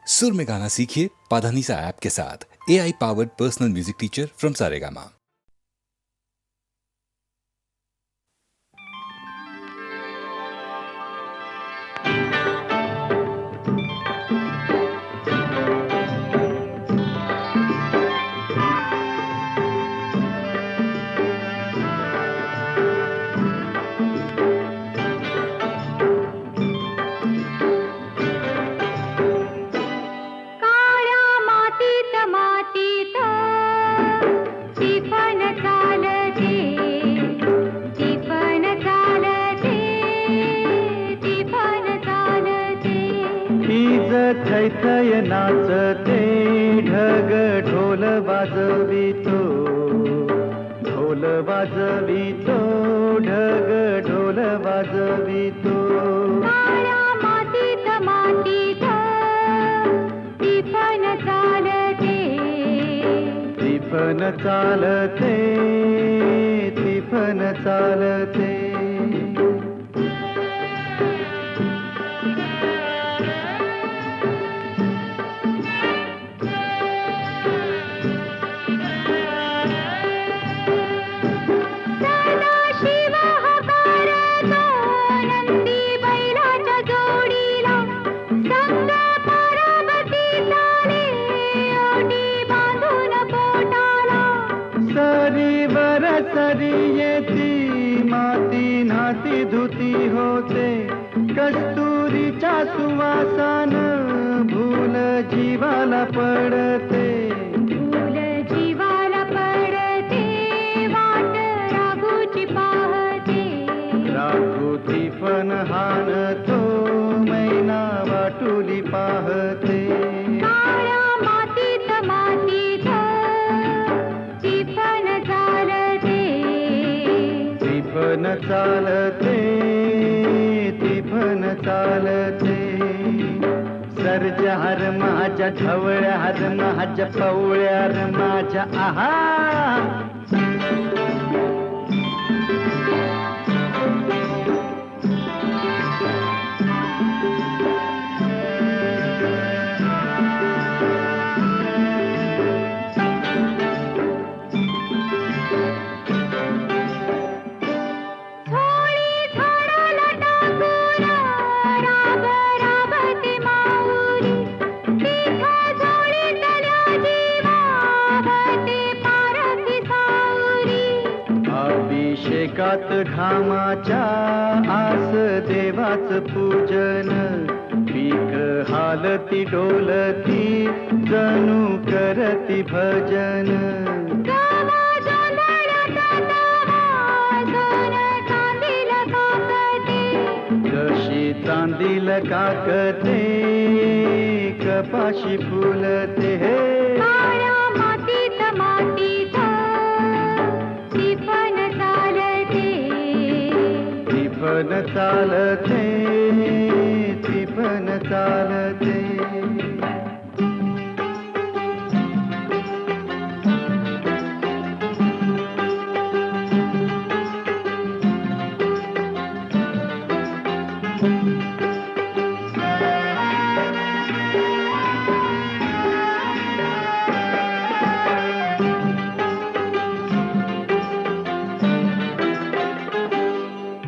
सुर में गाना सीखिए पाधानीसा ऐप के साथ। AI powered personal music teacher from Saregama. थैथय नाचते ढग ढोल वाजवितो, ढोल वाजवितो, ढग ढोल वाजवितो। काळ्या मातीत मातीत टिफन चालते, टिफन चालते, टिफन चालते। सरी माती नाती धुती होते, कस्तुरीच्या सुवासान भूल जीवाला पडते, भूल जीवाला पडते, वाट राघूची पाहते, राघूची पण हाणतो, मैना वाटुली पाहते। काळ्या मातीत मातीत टिफन चालते, टिफन चालते, टिफन चालते। सर्जा हर माझ्या ढवळ्या हर माझ्या पवळ्या हर माझ्या आहा। अभिषेकात घामाच्या आस देवाच पूजन, पीक हालती डोलती जणू करती भजन। जशी चांदील काकते, कपाशी फुलते हे। काळ्या मातीत मातीत टिफन चालते, टिफन चालते, टिफन चालते।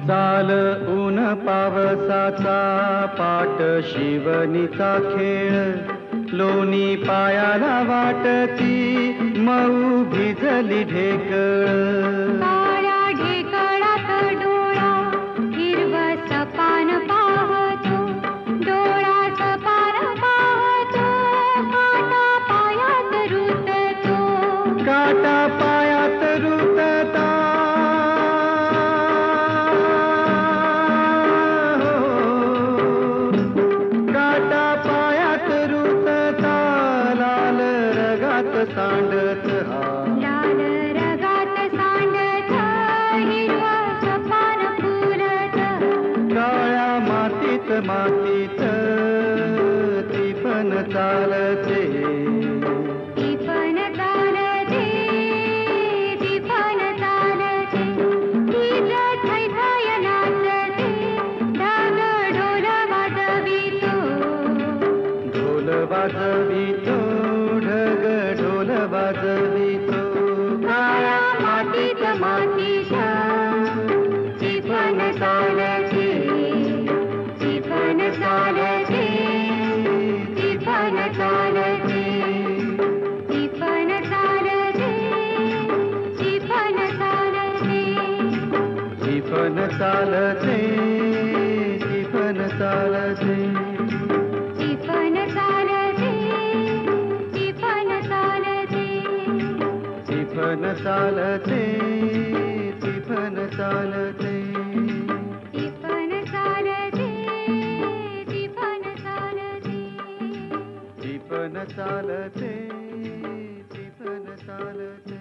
चाल ऊन पावसाचा पाट शिवनीचा खेळ, लोणी पायाला वाटती मऊ भिजली ढेकळ। काळ्या ढेकळात डोळा हिरवं सपान पाहतो, डोळा सपान पाहतो, काटा पायात रुततो, काटा पायात रुतता, सांडत हा लाल रगात सांडत, हिरवं सपान फुलत, काळ्या मातीत मातीत टिफन चालते, टिफन चालते, टिफन चालते। हीच थैथय नाचते, ढग ढोल वाजवितो, ढोल वाजवितो ढग ढोल वाजवितो काळ्या मातीत मातीच्या टिपण चालते टिपण चालते टिपण चालते टिपण चालते टिपण चालते टिपण चालते टिपण चालते टिपण चालते टिपण चालते टिपण चालते टिपण चालते टिपण चालते टिपण चालते टिपण चालते टिपण चालते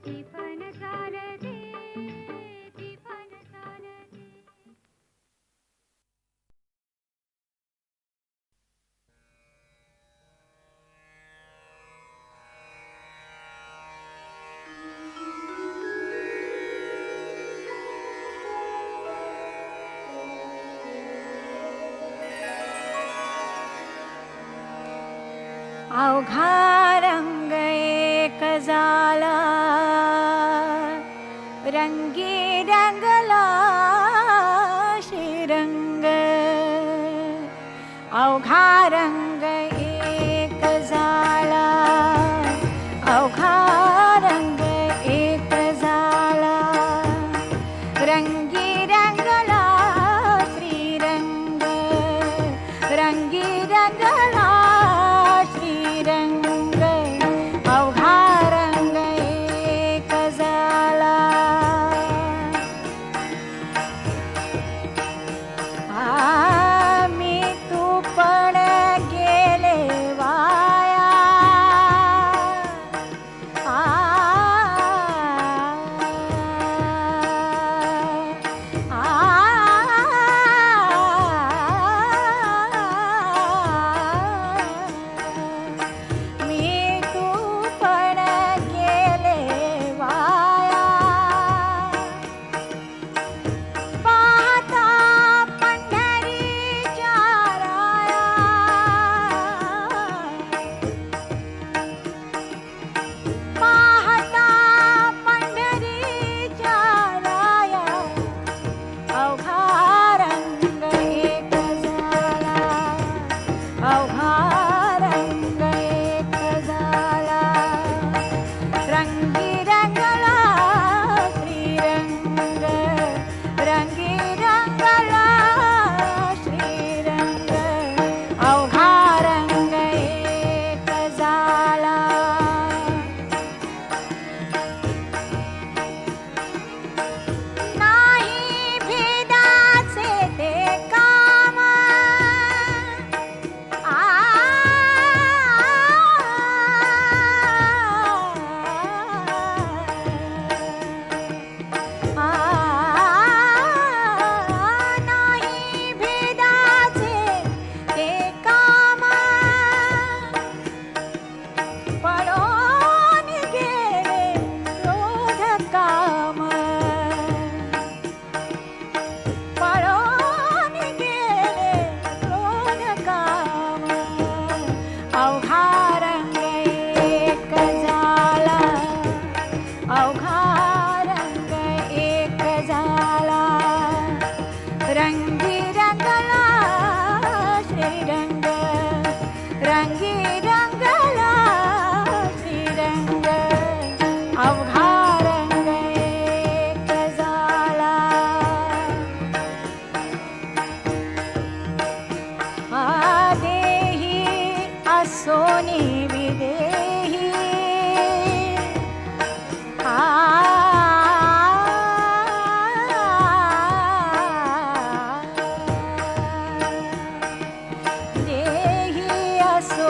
टिपण चालते टिपण चालते अवघा रंग एक झाला रंगी रंगला श्रीरंग अवघा रंग एक झाला अवघा रंग एक झाला रंगी रंगला श्रीरंग रंगी रंगला श्रीरंग अवघा रंग एक झाला मी तू पण गेले वाया मी तू पण गेले वाया पाहता पंढरीच्या राया पाहता पंढरीच्या राया अवघा रंग एक झाला अवघा रंग एक झाला रंगी रंगला श्रीरंग रंगी रंगला श्रीरंग अवघा रंग एक झाला नाही भेदाचे ते काम नाही भेदाचे ते काम पळून गेले क्रोध काम पळून गेले क्रोध काम अवघा रंग एक झाला अवघा रंग एक झाला रंगी रंगला श्रीरंग रंगी रंगला श्रीरंग अवघा रंग एक झाला देही असोनी विदेही देही असो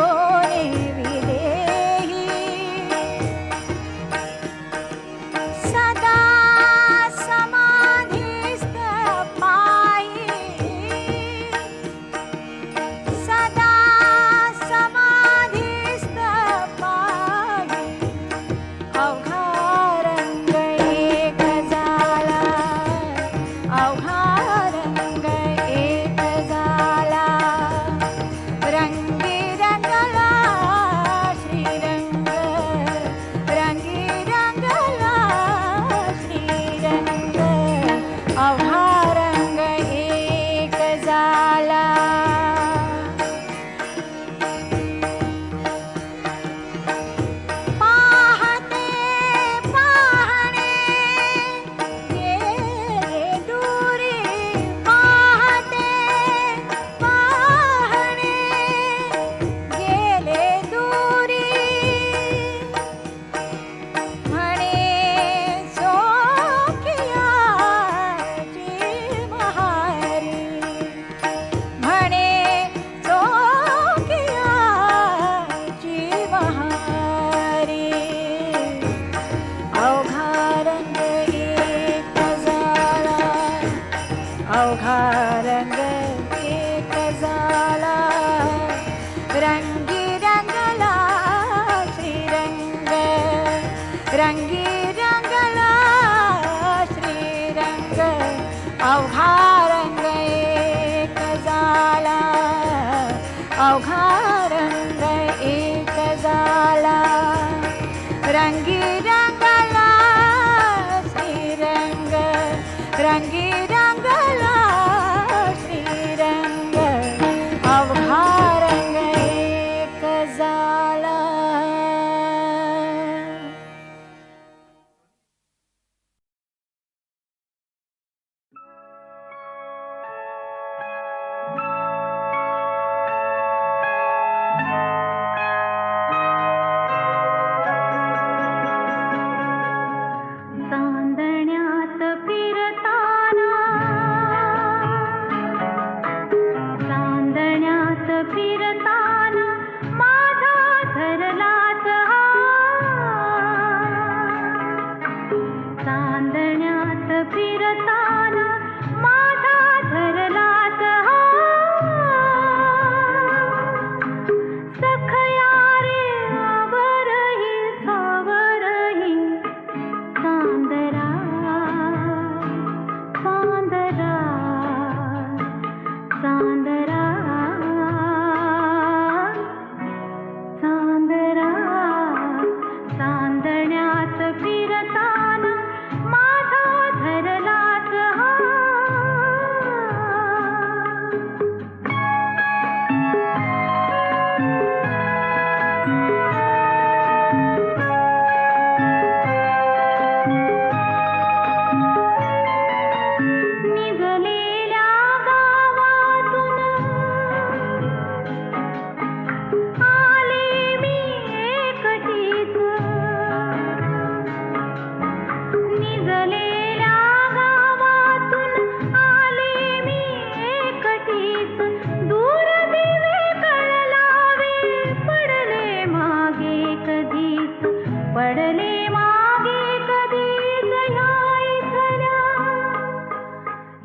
रंगी रंगला श्रीरंग रंगी रंगला श्रीरंग अवघा रंग एक झाला अवघा रंग एक झाला रंगी रंगला श्रीरंग रंगी रंगला श्रीरंग अवघा रंग एक झाला. चांदण्यात फिरताना चांदण्यात फिरताना माझा धरलाच हात चांदण्यात फिरताना माझा धरलाच हात सखया रे आवरही सावरही चांदरा चांदरा चांदरा चांदरा चांदण्यात फिरताना माझा धरलाच निघलेल्या गावातून आले मी एकटीच निघलेल्या गावातून आले मी एकटीच दूर दिवे कळलावे पडले मागे कधीच पडले मागे कधीच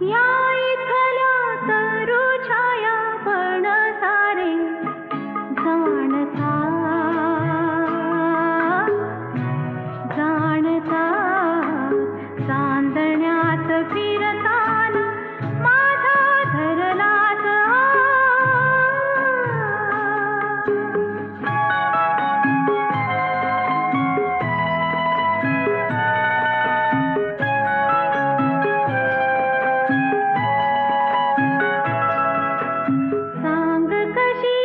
या इथल्या तरू छाया पण सारे जाणता जाणता चांदण्यात फिरताना माझा धरलाच सांग कशी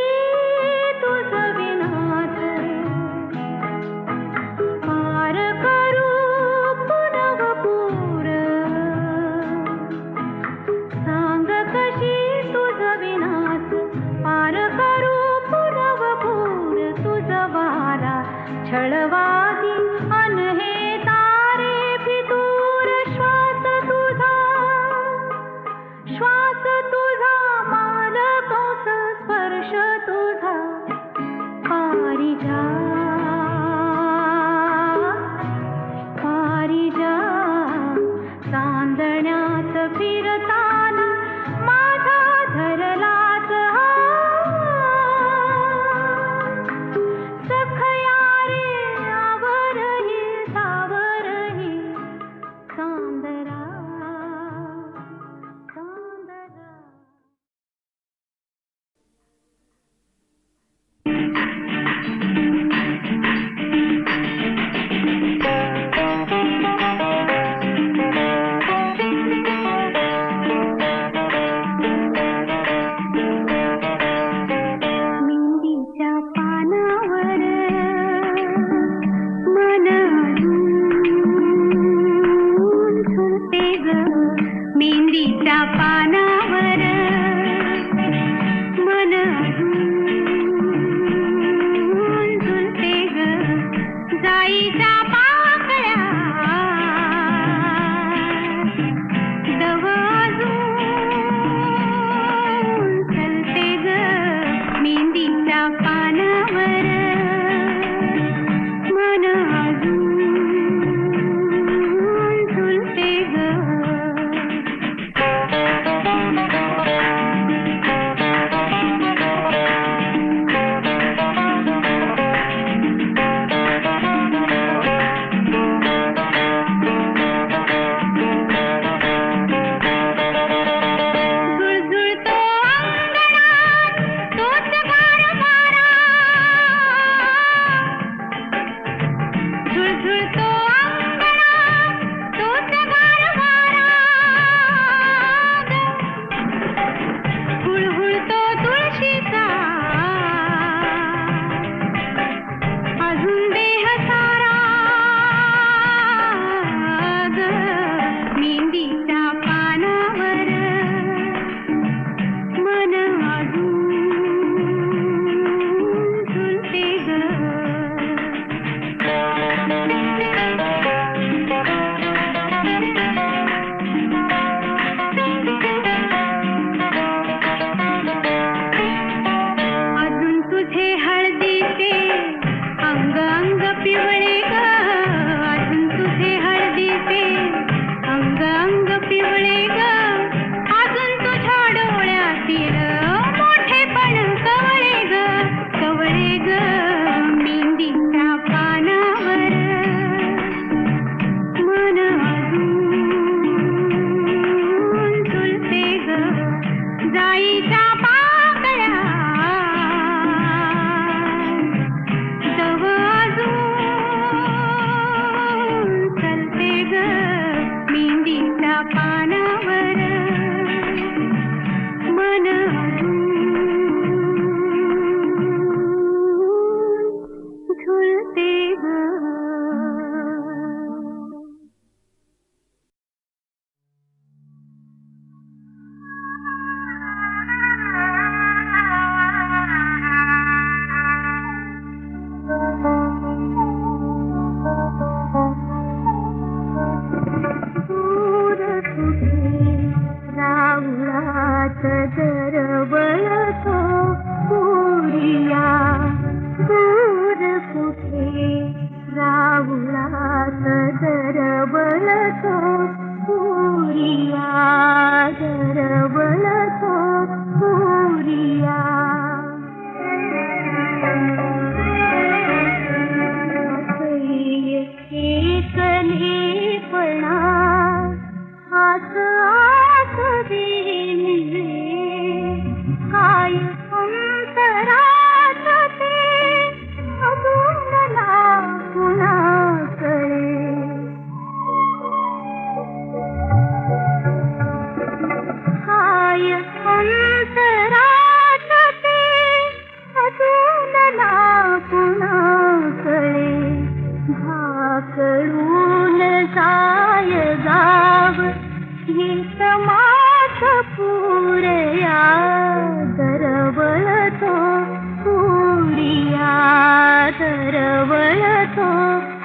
तुझ विनाच पार करू पुनवपूर सांग कशी तुझ विनाच पार करू पुनवपूर तुझ वारा छळवादी अन हे तारे फितूर श्वास तुझा मालकंस स्पर्श तुझा पारिजा पारिजा चांदण्यात फिरताना माझा धरलाच सखया रे आवरही सावरही चांदरा चांदरा. दरवळतो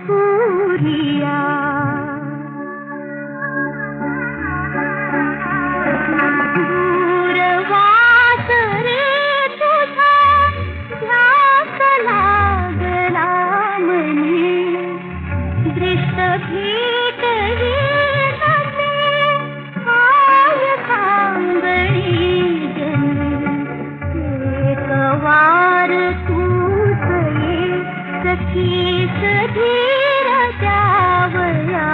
पुरिया. दूरवास रे तुझा ध्यास लागला मनी, दृष्ट भेटली नसे काय सांगणी जनी. एक वार तूच ये सखीस धीर द्यावया,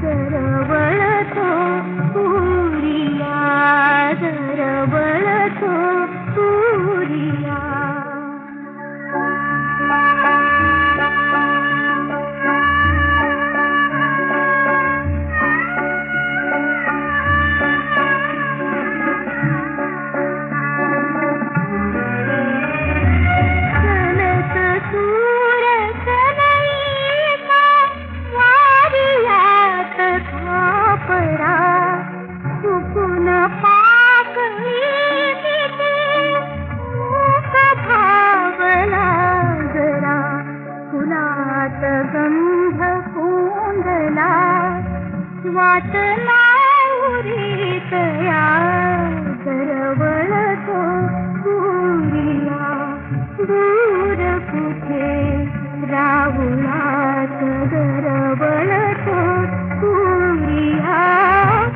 दरवळतो पुरिया, दरवळतो पुरिया. सनत सूर सनईचा वारियात थापरा, चुकून पाकळी तिथे मूक भावला जरा. फुलात गंध कोंडला वाट नाउरीतया, दरवळतो पुरिया. दूर कुठे राहुलात दरवळतो पुरिया,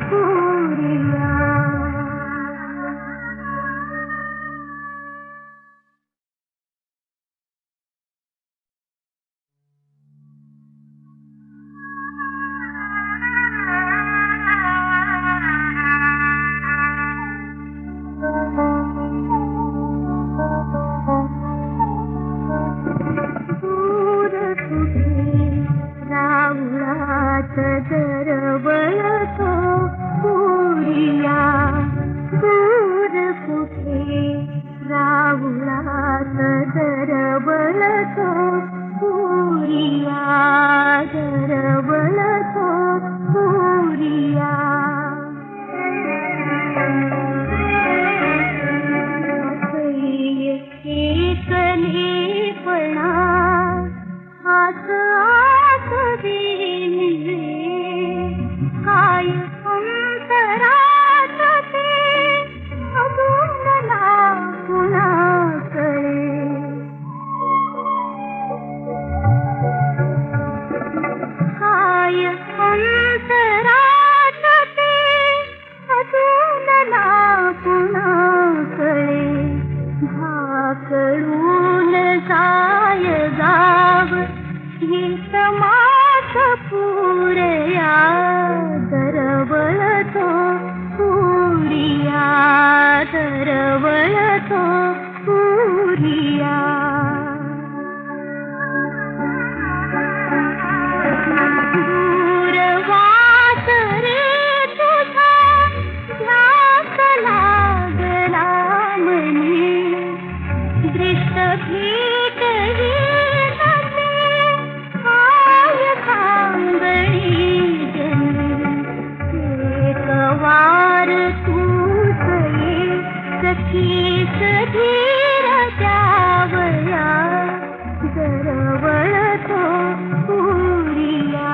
पुरिया. दूर कुठे राहुलात दरवळतो पुरिया. दूर कुठे राहुलात दरवळतो पुरिया, दरवळतो पुरिया. एकलेपणा आस आस देणे, काय अंतरात ते अजून ना कुणाकडे. काय अंतरात ते अजून ना कुणाकडे. भाकळून जाय गाव हेच मास पुरया, दरवळतो पुरिया, दरवळतो पुरिया. दूरवास रे तुझा ध्यास लागला मनी, दृष्ट भेटली नसे काय सांगणी जनी. एक वार तूच ये सखीस धीर द्यावया, दरवळतो पुरिया,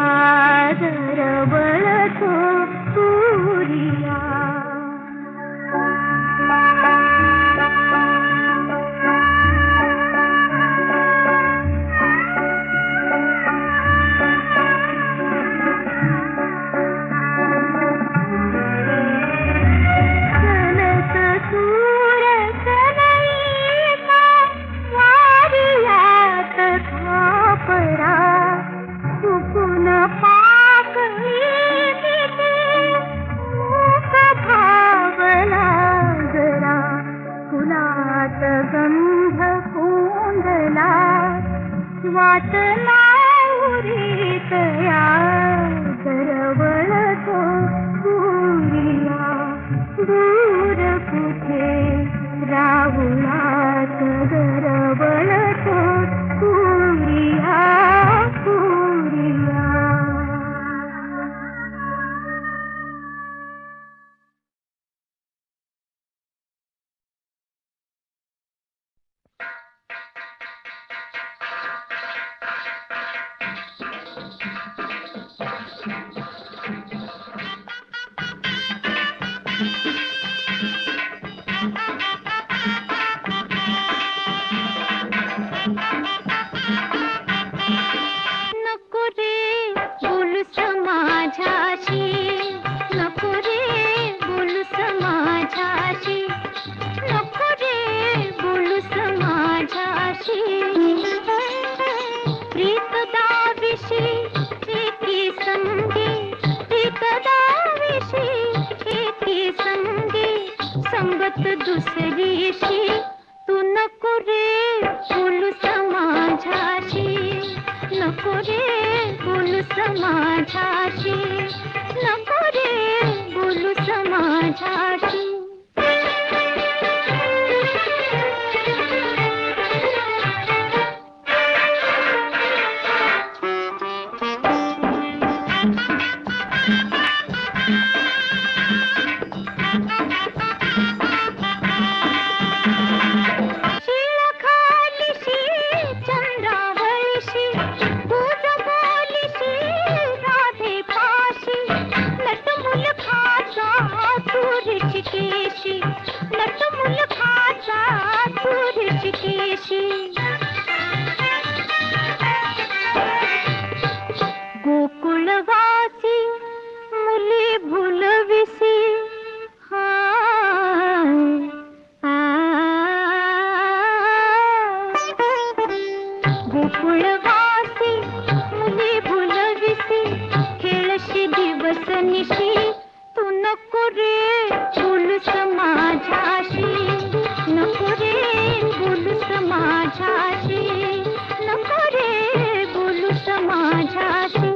दरवळतो पुरिया. सनत सूर सनईचा वारियात थापरा, चुकून पाकळी तिथे मूक भावला जरा. फुलात गंध कोंडला वाट नाउरीतया, दरवळतो पुरिया. दूर कुठे राहुलात दरवळतो पुरिया, पुरिया. समाझाशी प्रीत दाविशी एकी संगी प्रीत दाविशी एकी संगी संगत दुसरीशी तू नको रे बोलू समाझाशी नको रे बोलू समाझाशी नको रे बोलू समाझाशी गोकुळवासी मुली भुलविसी गोकुळवासी मुली भुलविसी खेळशी दिवस निशी तू नको रे बोलू समाझाशी नको रे बोलू समाझाशी नको रे बोलू समाझाशी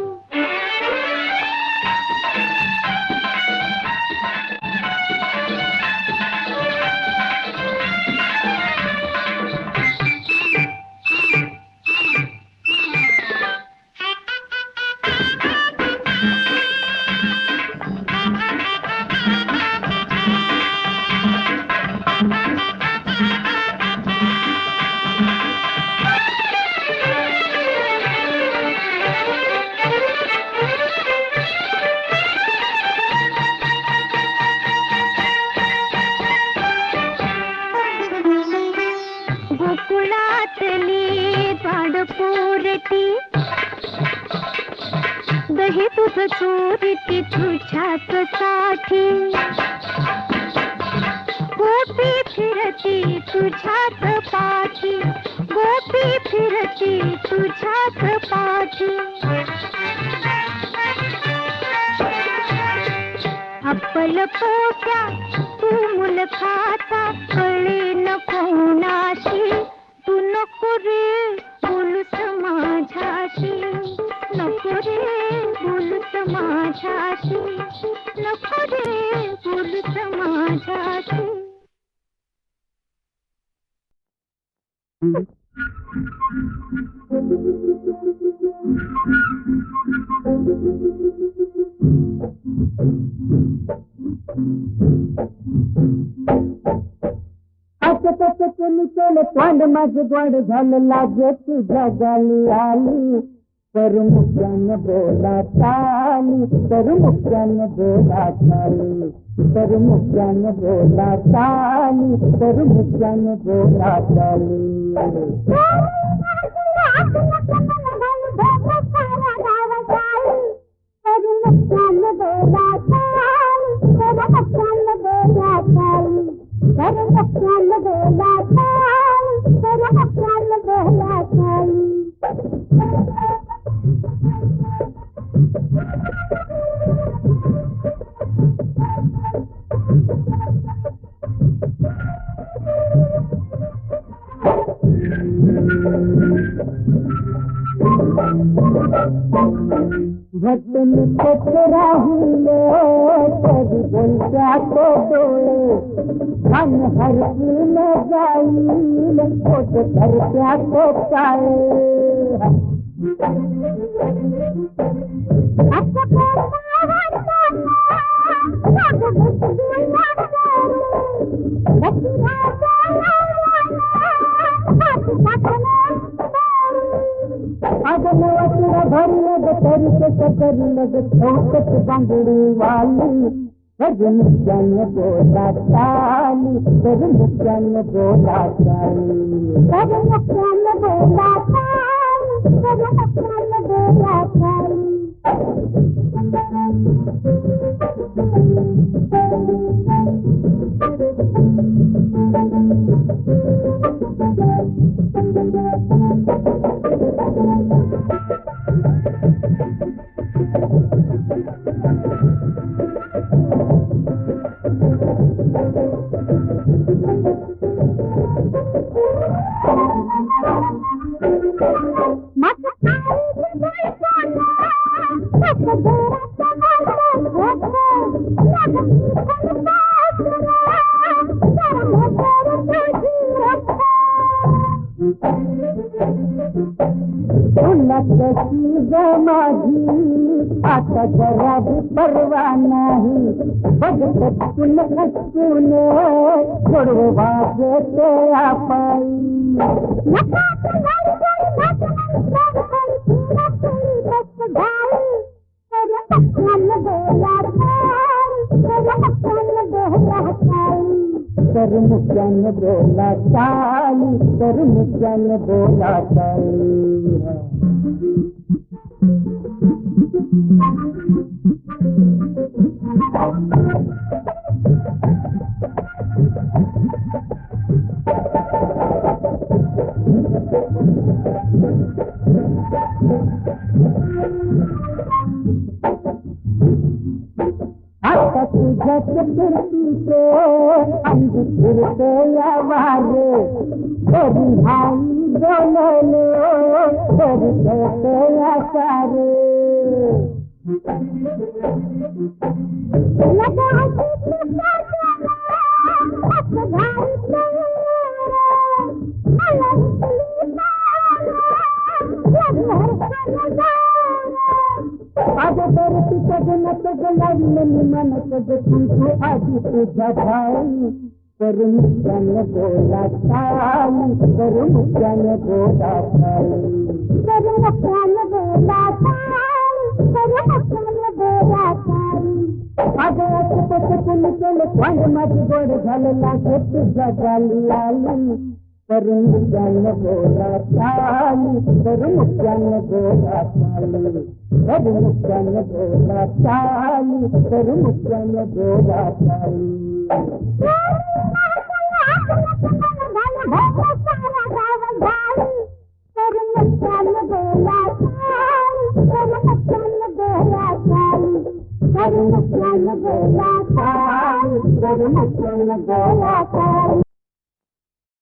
गोकुळातली झाडपोरटी दही दूध चोरटी तुझ्याच साठी गोपी फिरती तुझ्याच पाठी गोपी फिरती तुझ्याच पाठी आपल पोट्या तू मुल खाता कळे न कोणाशी तू नको रे बोलू समाझाशी नको रे बोलू समाझाशी नको रे बोलू समाझाशी चल तोंड माझं गोड झालं लागे तुझ्या गाली आली तर मुख्यानं बोला चाली तर मुख्यानं बोला चाली तर मुख्यानं बोला चाली तर मुख्यानं बोला चाली घटन राहुले कभी बोलता तो डोले मन हर में जाइल खोट करता तो पाए बांगड़ी वाली भजन जन बोला चाली भजन जन बोला चाली भजन जन बोला चाली भजन जन बोला चाली माझी आता जरा भी परवा नाही बघत कुल हसून जोडवा देते आपण तर मुख्यान बोला चाली तर मुख्यान बोला चाली आता तुझ्या फिरतीचे अंग फिरते या वारे तरी भाई बोललो तरी खेळते या सारे आगे तर तिच्या गुणात गलावलं मनत तू आधी तुझा भाई तर मुख्याने बोला चाली तर मुख्याने बोला चाली तर मुख्याने बोला चाली तर मुख्याने बोला चाली अगं असं कुणी केलं वांग माझी गोड झालं लागत तुझ्या गाली आली तर मुख्याने बोला चाली तर मुख्याने बोला चाली तर मुख्याने बोला चाली तर मुख्याने बोला चाली बोला